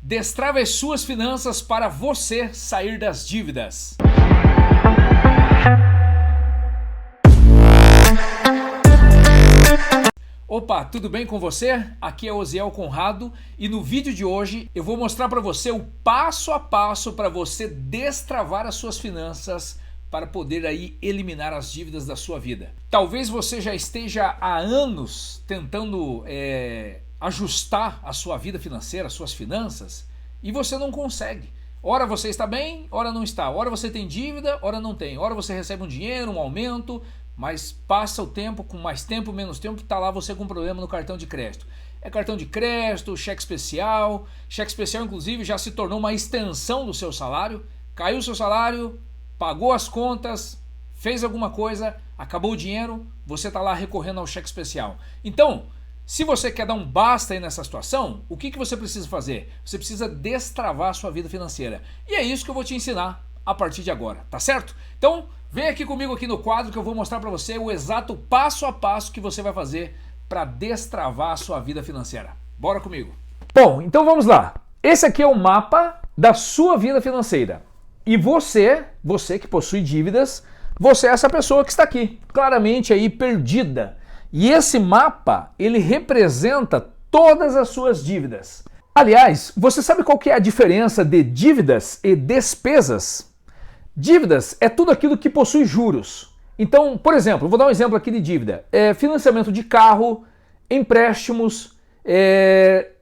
Destrave as suas finanças para você sair das dívidas. Opa, tudo bem com você? Aqui é Osiel Conrado e no vídeo de hoje eu vou mostrar para você o passo a passo para você destravar as suas finanças para poder aí eliminar as dívidas da sua vida. Talvez você já esteja há anos tentando ajustar a sua vida financeira, as suas finanças, e você não consegue. Ora você está bem, ora não está. Ora você tem dívida, ora não tem. Ora você recebe um dinheiro, um aumento, mas passa o tempo, com mais tempo, menos tempo, está lá você com um problema no cartão de crédito. É cartão de crédito, cheque especial inclusive já se tornou uma extensão do seu salário. Caiu o seu salário, pagou as contas, fez alguma coisa, acabou o dinheiro, você está lá recorrendo ao cheque especial. Então, se você quer dar um basta aí nessa situação, o que você precisa fazer? Você precisa destravar a sua vida financeira. E é isso que eu vou te ensinar a partir de agora, tá certo? Então, vem aqui comigo aqui no quadro que eu vou mostrar para você o exato passo a passo que você vai fazer para destravar a sua vida financeira. Bora comigo. Bom, então vamos lá. Esse aqui é o mapa da sua vida financeira. E você que possui dívidas, você é essa pessoa que está aqui, claramente aí perdida. E esse mapa, ele representa todas as suas dívidas. Aliás, você sabe qual que é a diferença de dívidas e despesas? Dívidas é tudo aquilo que possui juros. Então, por exemplo, eu vou dar um exemplo aqui de dívida. Financiamento de carro, empréstimos,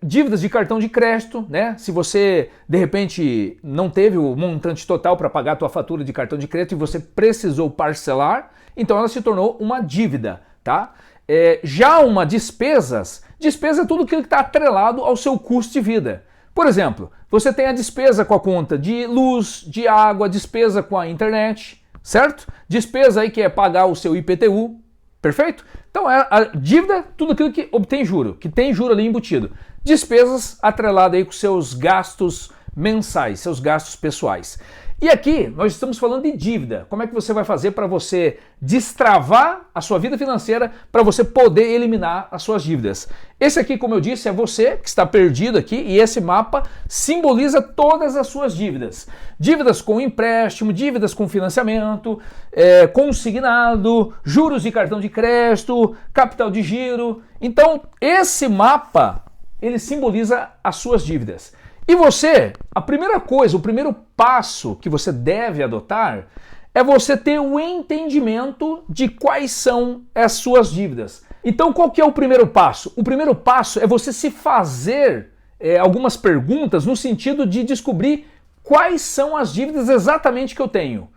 dívidas de cartão de crédito, né? Se você, de repente, não teve o montante total para pagar a tua fatura de cartão de crédito e você precisou parcelar, então ela se tornou uma dívida, tá? Já uma despesa é tudo aquilo que está atrelado ao seu custo de vida. Por exemplo, você tem a despesa com a conta de luz, de água, despesa com a internet, certo? Despesa aí que é pagar o seu IPTU, perfeito? Então a dívida, tudo aquilo que obtém juro, que tem juro ali embutido. Despesas atreladas aí com seus gastos mensais, seus gastos pessoais. E aqui nós estamos falando de dívida. Como é que você vai fazer para você destravar a sua vida financeira para você poder eliminar as suas dívidas? Esse aqui, como eu disse, é você que está perdido aqui e esse mapa simboliza todas as suas dívidas. Dívidas com empréstimo, dívidas com financiamento, consignado, juros de cartão de crédito, capital de giro. Então, esse mapa, ele simboliza as suas dívidas. E você, a primeira coisa, o primeiro passo que você deve adotar é você ter o entendimento de quais são as suas dívidas. Então, qual que é o primeiro passo? O primeiro passo é você se fazer algumas perguntas no sentido de descobrir quais são as dívidas exatamente que eu tenho.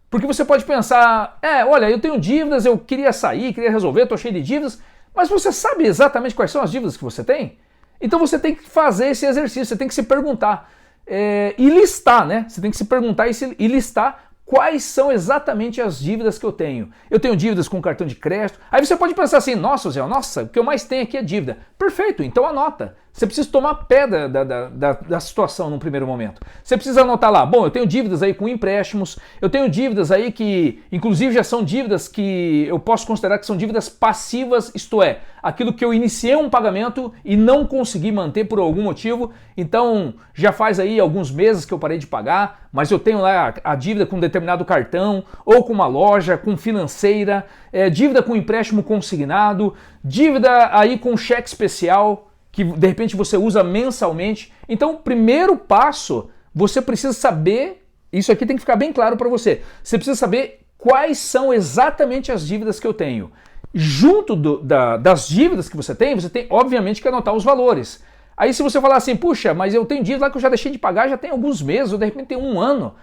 Porque você pode pensar, olha, eu tenho dívidas, eu queria sair, queria resolver, estou cheio de dívidas, mas você sabe exatamente quais são as dívidas que você tem? Então você tem que fazer esse exercício, você tem que se perguntar e listar, né? Você tem que se perguntar e listar quais são exatamente as dívidas que eu tenho. Eu tenho dívidas com cartão de crédito. Aí você pode pensar assim, nossa, Zé, o que eu mais tenho aqui é dívida. Perfeito, então anota. Você precisa tomar pé da situação num primeiro momento. Você precisa anotar lá, bom, eu tenho dívidas aí com empréstimos, eu tenho dívidas aí que, inclusive, já são dívidas que eu posso considerar que são dívidas passivas, isto é, aquilo que eu iniciei um pagamento e não consegui manter por algum motivo, então já faz aí alguns meses que eu parei de pagar, mas eu tenho lá a dívida com determinado cartão, ou com uma loja, com financeira, dívida com empréstimo consignado, dívida aí com cheque especial, que de repente você usa mensalmente. Então, primeiro passo, você precisa saber, isso aqui tem que ficar bem claro para você, você precisa saber quais são exatamente as dívidas que eu tenho. Junto das dívidas que você tem obviamente que anotar os valores. Aí se você falar assim, puxa, mas eu tenho dívida lá que eu já deixei de pagar, já tem alguns meses, ou de repente tem um ano.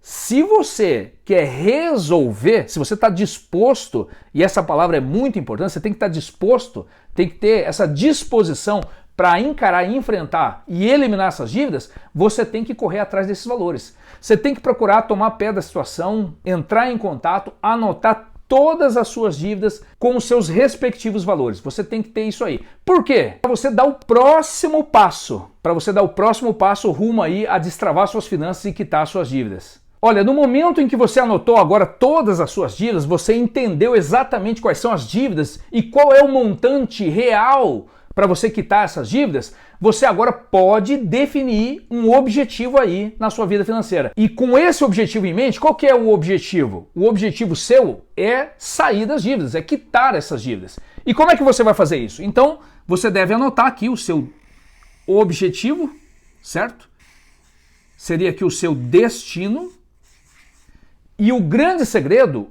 Se você quer resolver, se você está disposto, e essa palavra é muito importante, você tem que estar disposto, tem que ter essa disposição para encarar, enfrentar e eliminar essas dívidas, você tem que correr atrás desses valores. Você tem que procurar tomar pé da situação, entrar em contato, anotar todas as suas dívidas com os seus respectivos valores. Você tem que ter isso aí. Por quê? Para você dar o próximo passo, rumo aí a destravar suas finanças e quitar suas dívidas. Olha, no momento em que você anotou agora todas as suas dívidas, você entendeu exatamente quais são as dívidas e qual é o montante real para você quitar essas dívidas, você agora pode definir um objetivo aí na sua vida financeira. E com esse objetivo em mente, qual que é o objetivo? O objetivo seu é sair das dívidas, é quitar essas dívidas. E como é que você vai fazer isso? Então, você deve anotar aqui o seu objetivo, certo? Seria aqui o seu destino. E o grande segredo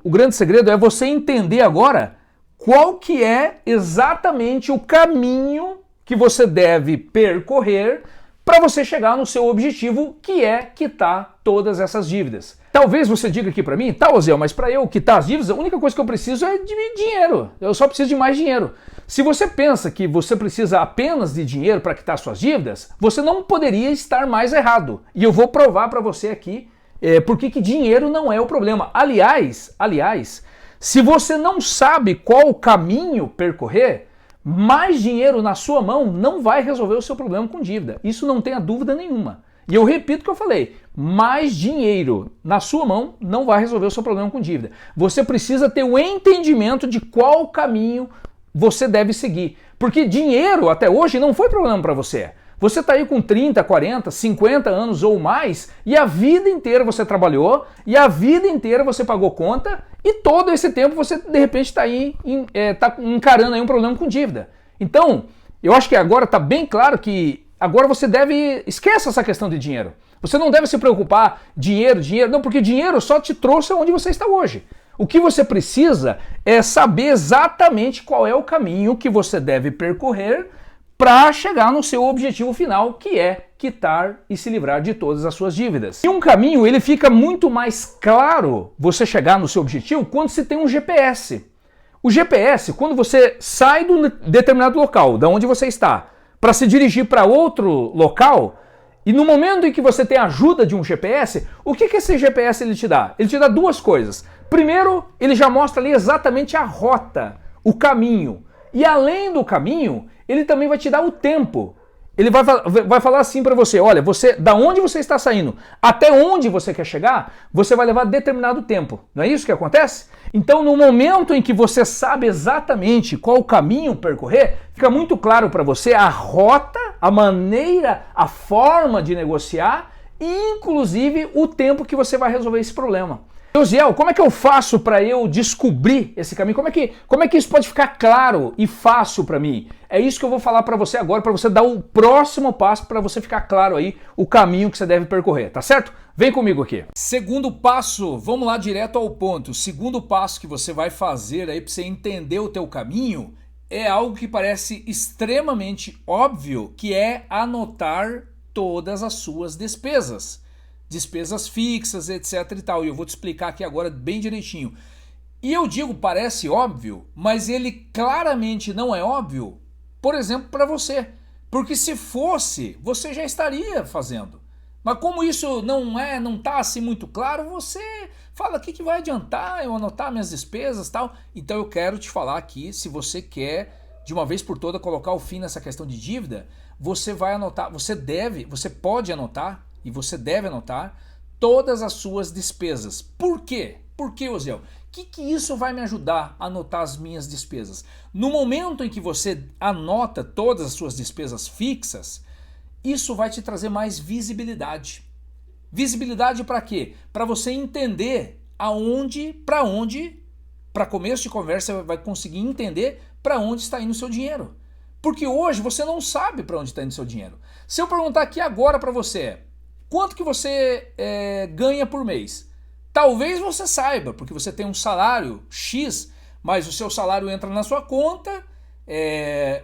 é você entender agora qual que é exatamente o caminho que você deve percorrer para você chegar no seu objetivo, que é quitar todas essas dívidas. Talvez você diga aqui para mim, tá, Oziel, mas para eu quitar as dívidas, a única coisa que eu preciso é de dinheiro. Eu só preciso de mais dinheiro. Se você pensa que você precisa apenas de dinheiro para quitar suas dívidas, você não poderia estar mais errado. E eu vou provar para você aqui porque que dinheiro não é o problema. Aliás, se você não sabe qual o caminho percorrer, mais dinheiro na sua mão não vai resolver o seu problema com dívida. Isso não tenha dúvida nenhuma. E eu repito o que eu falei, mais dinheiro na sua mão não vai resolver o seu problema com dívida. Você precisa ter o entendimento de qual caminho você deve seguir. Porque dinheiro até hoje não foi problema para você. Você está aí com 30, 40, 50 anos ou mais e a vida inteira você trabalhou e a vida inteira você pagou conta e todo esse tempo você de repente está aí tá encarando aí um problema com dívida. Então, eu acho que agora está bem claro que agora você deve... Esqueça essa questão de dinheiro. Você não deve se preocupar, dinheiro, não, porque dinheiro só te trouxe aonde você está hoje. O que você precisa é saber exatamente qual é o caminho que você deve percorrer para chegar no seu objetivo final, que é quitar e se livrar de todas as suas dívidas. E um caminho, ele fica muito mais claro você chegar no seu objetivo quando se tem um GPS. O GPS, quando você sai de um determinado local, da onde você está, para se dirigir para outro local, e no momento em que você tem a ajuda de um GPS, o que esse GPS ele te dá? Ele te dá duas coisas. Primeiro, ele já mostra ali exatamente a rota, o caminho. E além do caminho, ele também vai te dar o tempo. Ele vai falar assim para você, olha, da onde você está saindo até onde você quer chegar, você vai levar determinado tempo. Não é isso que acontece? Então, no momento em que você sabe exatamente qual o caminho percorrer, fica muito claro para você a rota, a maneira, a forma de negociar e, inclusive, o tempo que você vai resolver esse problema. Oziel, como é que eu faço para eu descobrir esse caminho? Como é que isso pode ficar claro e fácil para mim? É isso que eu vou falar para você agora, para você dar o próximo passo, para você ficar claro aí o caminho que você deve percorrer, tá certo? Vem comigo aqui. Segundo passo, vamos lá direto ao ponto. O segundo passo que você vai fazer aí para você entender o teu caminho é algo que parece extremamente óbvio, que é anotar todas as suas despesas. Despesas fixas, etc e tal. E eu vou te explicar aqui agora bem direitinho. E eu digo parece óbvio, mas ele claramente não é óbvio, por exemplo, para você. Porque se fosse, você já estaria fazendo. Mas como isso não tá assim muito claro, você fala aqui que vai adiantar eu anotar minhas despesas e tal. Então eu quero te falar aqui, se você quer de uma vez por toda colocar o fim nessa questão de dívida, você vai anotar, você pode anotar, e você deve anotar todas as suas despesas. Por quê? Por que, Oziel? O que isso vai me ajudar a anotar as minhas despesas? No momento em que você anota todas as suas despesas fixas, isso vai te trazer mais visibilidade. Visibilidade para quê? Para você entender para começo de conversa, você vai conseguir entender para onde está indo o seu dinheiro. Porque hoje você não sabe para onde está indo o seu dinheiro. Se eu perguntar aqui agora para você, quanto que você ganha por mês? Talvez você saiba, porque você tem um salário X, mas o seu salário entra na sua conta,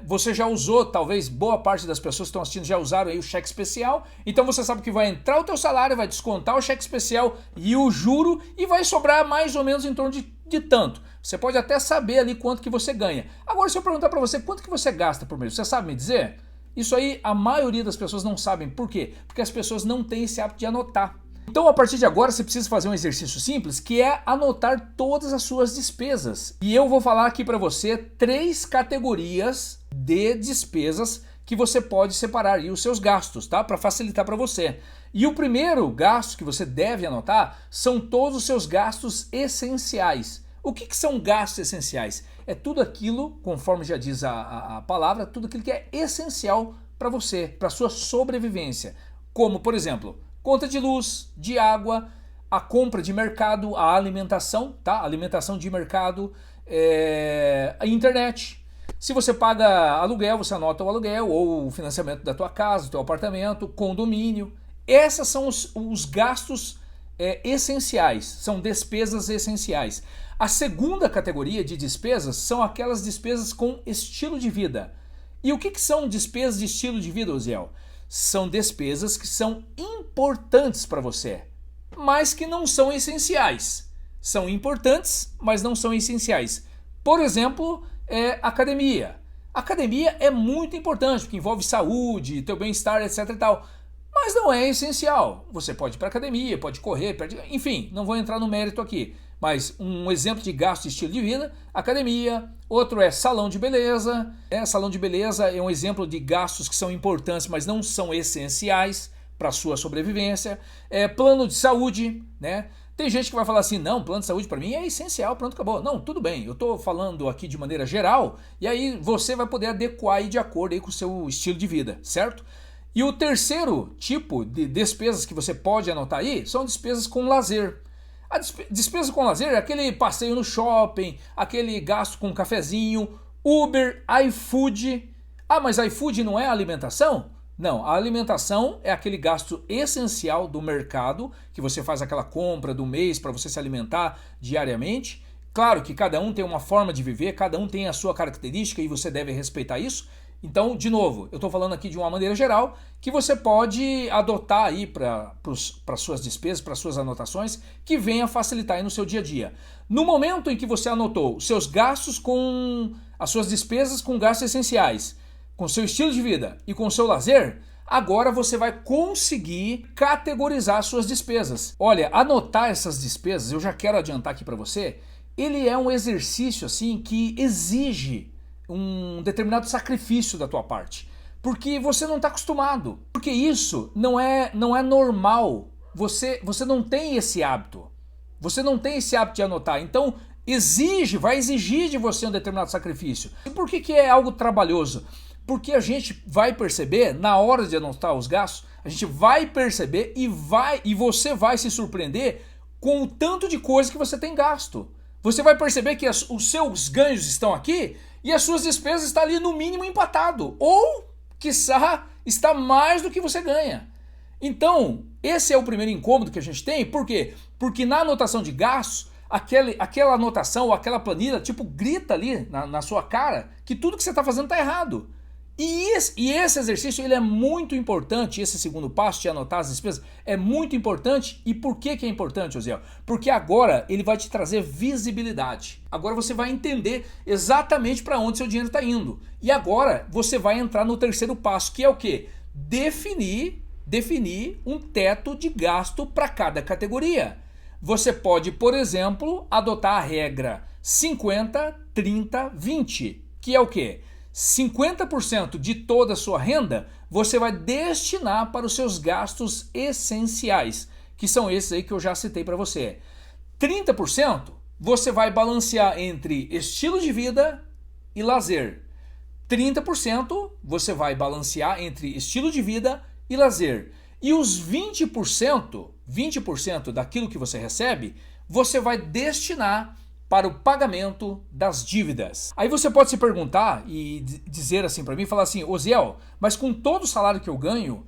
você já usou, talvez boa parte das pessoas que estão assistindo já usaram aí o cheque especial, então você sabe que vai entrar o teu salário, vai descontar o cheque especial e o juro e vai sobrar mais ou menos em torno de tanto. Você pode até saber ali quanto que você ganha. Agora, se eu perguntar para você quanto que você gasta por mês, você sabe me dizer? Isso aí a maioria das pessoas não sabem. Por quê? Porque as pessoas não têm esse hábito de anotar. Então, a partir de agora, você precisa fazer um exercício simples, que é anotar todas as suas despesas. E eu vou falar aqui para você 3 categorias de despesas que você pode separar aí os seus gastos, tá? Para facilitar para você. E o primeiro gasto que você deve anotar são todos os seus gastos essenciais. O que são gastos essenciais? É tudo aquilo, conforme já diz a palavra, tudo aquilo que é essencial para você, para sua sobrevivência. Como, por exemplo, conta de luz, de água, a compra de mercado, a alimentação, tá? Alimentação de mercado, a internet. Se você paga aluguel, você anota o aluguel ou o financiamento da tua casa, do teu apartamento, condomínio. Esses são os gastos essenciais, são despesas essenciais. A segunda categoria de despesas são aquelas despesas com estilo de vida. E o que são despesas de estilo de vida, Oziel? São despesas que são importantes para você, mas que não são essenciais. São importantes, mas não são essenciais. Por exemplo, academia. Academia é muito importante, porque envolve saúde, teu bem-estar, etc e tal. Mas não é essencial. Você pode ir para academia, pode correr, enfim, não vou entrar no mérito aqui. Mas um exemplo de gasto de estilo de vida, academia. Outro é salão de beleza. Salão de beleza é um exemplo de gastos que são importantes, mas não são essenciais para a sua sobrevivência. Plano de saúde, né? Tem gente que vai falar assim, não, plano de saúde para mim é essencial, pronto, acabou. Não, tudo bem, eu estou falando aqui de maneira geral, e aí você vai poder adequar aí de acordo aí com o seu estilo de vida, certo? E o terceiro tipo de despesas que você pode anotar aí são despesas com lazer. A despesa com lazer é aquele passeio no shopping, aquele gasto com um cafezinho, Uber, iFood. Ah, mas iFood não é alimentação? Não, a alimentação é aquele gasto essencial do mercado, que você faz aquela compra do mês para você se alimentar diariamente. Claro que cada um tem uma forma de viver, cada um tem a sua característica e você deve respeitar isso. Então, de novo, eu estou falando aqui de uma maneira geral que você pode adotar aí para suas despesas, para suas anotações, que venha facilitar aí no seu dia a dia. No momento em que você anotou os seus gastos com as suas despesas com gastos essenciais, com seu estilo de vida e com seu lazer, agora você vai conseguir categorizar suas despesas. Olha, anotar essas despesas, eu já quero adiantar aqui para você, ele é um exercício assim que exige um determinado sacrifício da tua parte, porque você não está acostumado, porque isso não é normal, você não tem esse hábito, de anotar, então vai exigir de você um determinado sacrifício. E por que é algo trabalhoso? Porque a gente vai perceber, na hora de anotar os gastos, a gente vai perceber e você vai se surpreender com o tanto de coisa que você tem gasto. Você vai perceber que os seus ganhos estão aqui e as suas despesas estão ali no mínimo empatado. Ou, quiçá, está mais do que você ganha. Então, esse é o primeiro incômodo que a gente tem. Por quê? Porque na anotação de gastos, aquela anotação ou aquela planilha, tipo, grita ali na sua cara que tudo que você está fazendo está errado. E esse exercício ele é muito importante, esse segundo passo de anotar as despesas é muito importante. E por que é importante, Oziel? Porque agora ele vai te trazer visibilidade. Agora você vai entender exatamente para onde seu dinheiro está indo. E agora você vai entrar no terceiro passo, que é o quê? Definir um teto de gasto para cada categoria. Você pode, por exemplo, adotar a regra 50, 30, 20, que é o quê? 50% de toda a sua renda você vai destinar para os seus gastos essenciais, que são esses aí que eu já citei para você. 30% você vai balancear entre estilo de vida e lazer. 30% você vai balancear entre estilo de vida e lazer. E os 20% daquilo que você recebe, você vai destinar para o pagamento das dívidas. Aí você pode se perguntar e dizer assim para mim, falar assim, Oziel, mas com todo o salário que eu ganho,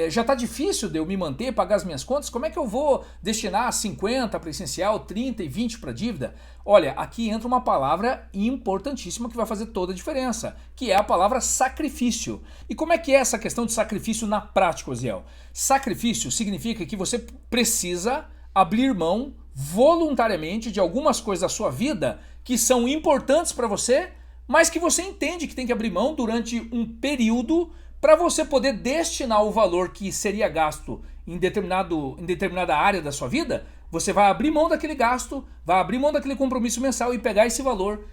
já está difícil de eu me manter, pagar as minhas contas, como é que eu vou destinar 50 para essencial, 30 e 20 para dívida? Olha, aqui entra uma palavra importantíssima que vai fazer toda a diferença, que é a palavra sacrifício. E como é que é essa questão de sacrifício na prática, Oziel? Sacrifício significa que você precisa abrir mão voluntariamente de algumas coisas da sua vida que são importantes para você, mas que você entende que tem que abrir mão durante um período para você poder destinar o valor que seria gasto em determinada área da sua vida. Você vai abrir mão daquele gasto, vai abrir mão daquele compromisso mensal e pegar esse valor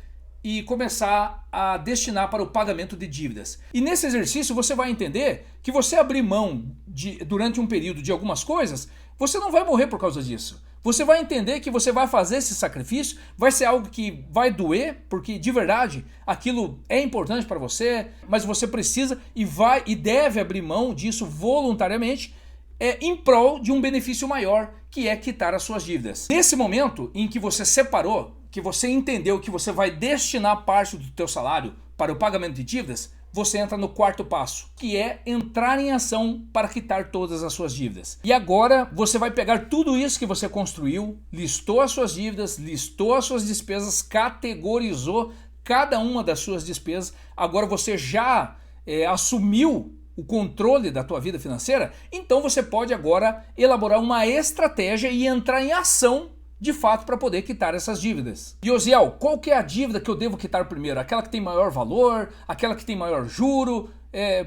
e começar a destinar para o pagamento de dívidas. E nesse exercício você vai entender que você abrir mão durante um período de algumas coisas, você não vai morrer por causa disso. Você vai entender que você vai fazer esse sacrifício, vai ser algo que vai doer, porque de verdade aquilo é importante para você, mas você precisa e deve abrir mão disso voluntariamente, em prol de um benefício maior, que é quitar as suas dívidas. Nesse momento em que você separou, que você entendeu que você vai destinar parte do teu salário para o pagamento de dívidas, você entra no quarto passo, que é entrar em ação para quitar todas as suas dívidas. E agora você vai pegar tudo isso que você construiu, listou as suas dívidas, listou as suas despesas, categorizou cada uma das suas despesas. Agora você já assumiu o controle da tua vida financeira, então você pode agora elaborar uma estratégia e entrar em ação de fato para poder quitar essas dívidas. E Osiel, qual que é a dívida que eu devo quitar primeiro? Aquela que tem maior valor? Aquela que tem maior juro?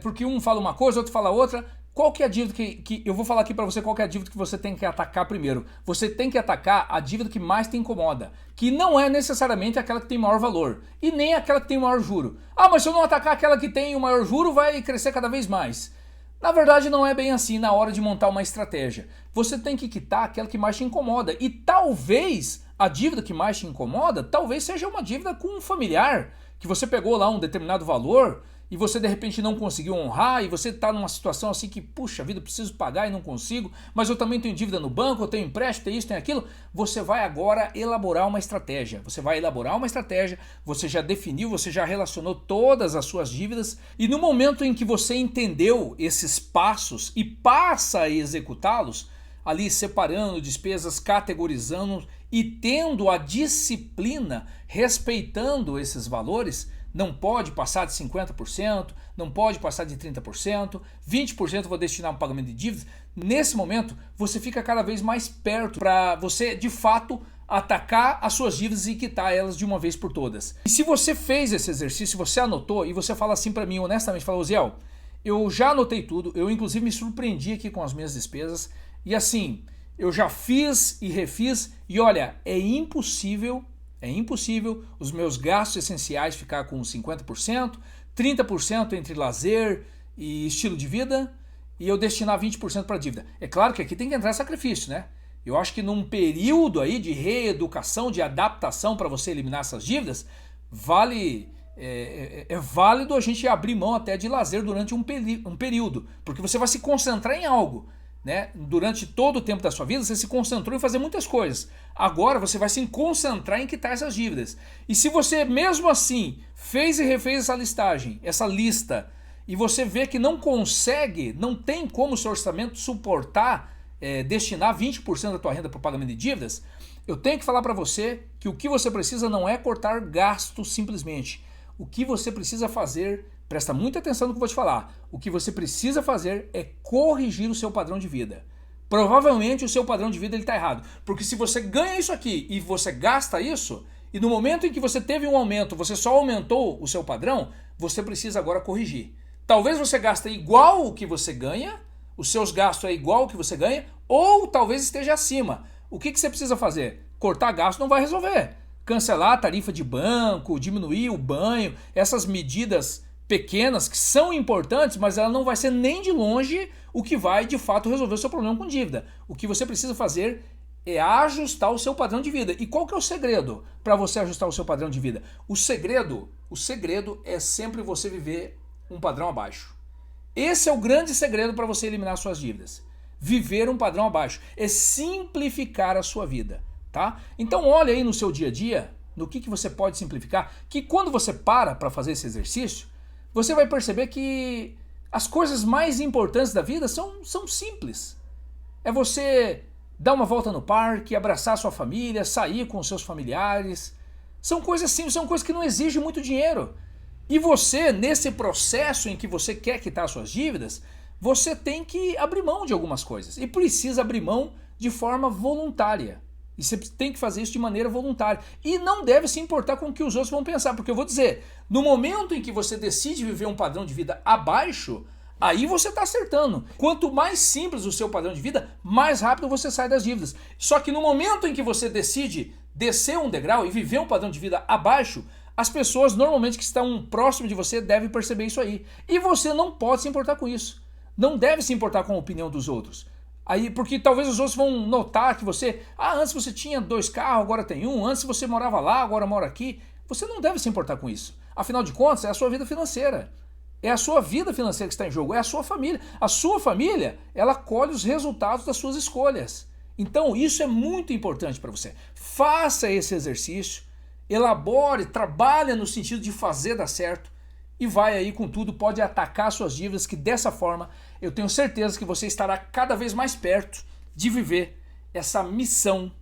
Porque um fala uma coisa, outro fala outra. Qual que é a dívida que eu vou falar aqui para você qual que é a dívida que você tem que atacar primeiro? Você tem que atacar a dívida que mais te incomoda, que não é necessariamente aquela que tem maior valor e nem aquela que tem maior juro. Ah, mas se eu não atacar aquela que tem o maior juro, vai crescer cada vez mais. Na verdade não é bem assim na hora de montar uma estratégia. Você tem que quitar aquela que mais te incomoda e talvez a dívida que mais te incomoda, talvez seja uma dívida com um familiar, que você pegou lá um determinado valor e você de repente não conseguiu honrar e você está numa situação assim que, puxa vida, preciso pagar e não consigo, mas eu também tenho dívida no banco, eu tenho empréstimo, tenho isso, tenho aquilo. Você vai agora elaborar uma estratégia. Você vai elaborar uma estratégia, você já definiu, você já relacionou todas as suas dívidas e no momento em que você entendeu esses passos e passa a executá-los, ali separando despesas, categorizando e tendo a disciplina, respeitando esses valores, não pode passar de 50%, não pode passar de 30%, 20% eu vou destinar ao pagamento de dívidas. Nesse momento, você fica cada vez mais perto para você, de fato, atacar as suas dívidas e quitar elas de uma vez por todas. E se você fez esse exercício, você anotou e você fala assim para mim, honestamente, fala, Osiel, eu já anotei tudo, eu inclusive me surpreendi aqui com as minhas despesas e assim, eu já fiz e refiz e olha, é impossível os meus gastos essenciais ficar com 50%, 30% entre lazer e estilo de vida e eu destinar 20% para dívida. É claro que aqui tem que entrar sacrifício, né? Eu acho que num período aí de reeducação, de adaptação para você eliminar essas dívidas, é válido a gente abrir mão até de lazer durante um período, porque você vai se concentrar em algo. Né? Durante todo o tempo da sua vida você se concentrou em fazer muitas coisas. Agora você vai se concentrar em quitar essas dívidas. E se você mesmo assim fez e refez essa listagem, essa lista, e você vê que não consegue, não tem como o seu orçamento suportar, destinar 20% da tua renda para o pagamento de dívidas, eu tenho que falar para você que o que você precisa não é cortar gastos simplesmente. O que você precisa fazer, presta muita atenção no que eu vou te falar, o que você precisa fazer é corrigir o seu padrão de vida. Provavelmente o seu padrão de vida está errado, porque se você ganha isso aqui e você gasta isso, e no momento em que você teve um aumento, você só aumentou o seu padrão, você precisa agora corrigir. Talvez você gaste igual o que você ganha, os seus gastos é igual o que você ganha, ou talvez esteja acima. O que você precisa fazer? Cortar gasto não vai resolver. Cancelar a tarifa de banco, diminuir o banho, essas medidas pequenas que são importantes, mas ela não vai ser nem de longe o que vai de fato resolver o seu problema com dívida. O que você precisa fazer é ajustar o seu padrão de vida. E qual que é o segredo para você ajustar o seu padrão de vida? O segredo é sempre você viver um padrão abaixo. Esse é o grande segredo para você eliminar suas dívidas. Viver um padrão abaixo é simplificar a sua vida, tá? Então olha aí no seu dia a dia, no que você pode simplificar, que quando você para fazer esse exercício, você vai perceber que as coisas mais importantes da vida são simples. É você dar uma volta no parque, abraçar sua família, sair com seus familiares. São coisas simples, são coisas que não exigem muito dinheiro. E você, nesse processo em que você quer quitar suas dívidas, você tem que abrir mão de algumas coisas. E precisa abrir mão de forma voluntária. E você tem que fazer isso de maneira voluntária. E não deve se importar com o que os outros vão pensar. Porque eu vou dizer, no momento em que você decide viver um padrão de vida abaixo, aí você está acertando. Quanto mais simples o seu padrão de vida, mais rápido você sai das dívidas. Só que no momento em que você decide descer um degrau e viver um padrão de vida abaixo, as pessoas normalmente que estão próximo de você devem perceber isso aí. E você não pode se importar com isso. Não deve se importar com a opinião dos outros. Aí, porque talvez os outros vão notar que você, antes você tinha 2 carros, agora tem um, antes você morava lá, agora mora aqui. Você não deve se importar com isso. Afinal de contas, é a sua vida financeira. É a sua vida financeira que está em jogo, é a sua família. A sua família, ela colhe os resultados das suas escolhas. Então, isso é muito importante para você. Faça esse exercício, elabore, trabalhe no sentido de fazer dar certo e vai aí com tudo, pode atacar suas dívidas, que dessa forma eu tenho certeza que você estará cada vez mais perto de viver essa missão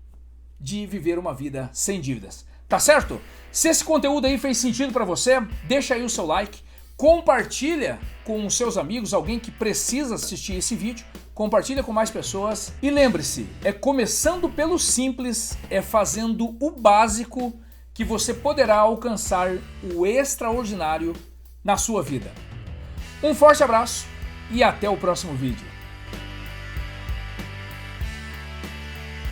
de viver uma vida sem dívidas. Tá certo? Se esse conteúdo aí fez sentido para você, deixa aí o seu like, compartilha com os seus amigos, alguém que precisa assistir esse vídeo, compartilha com mais pessoas e lembre-se, é começando pelo simples, é fazendo o básico que você poderá alcançar o extraordinário na sua vida. Um forte abraço e até o próximo vídeo.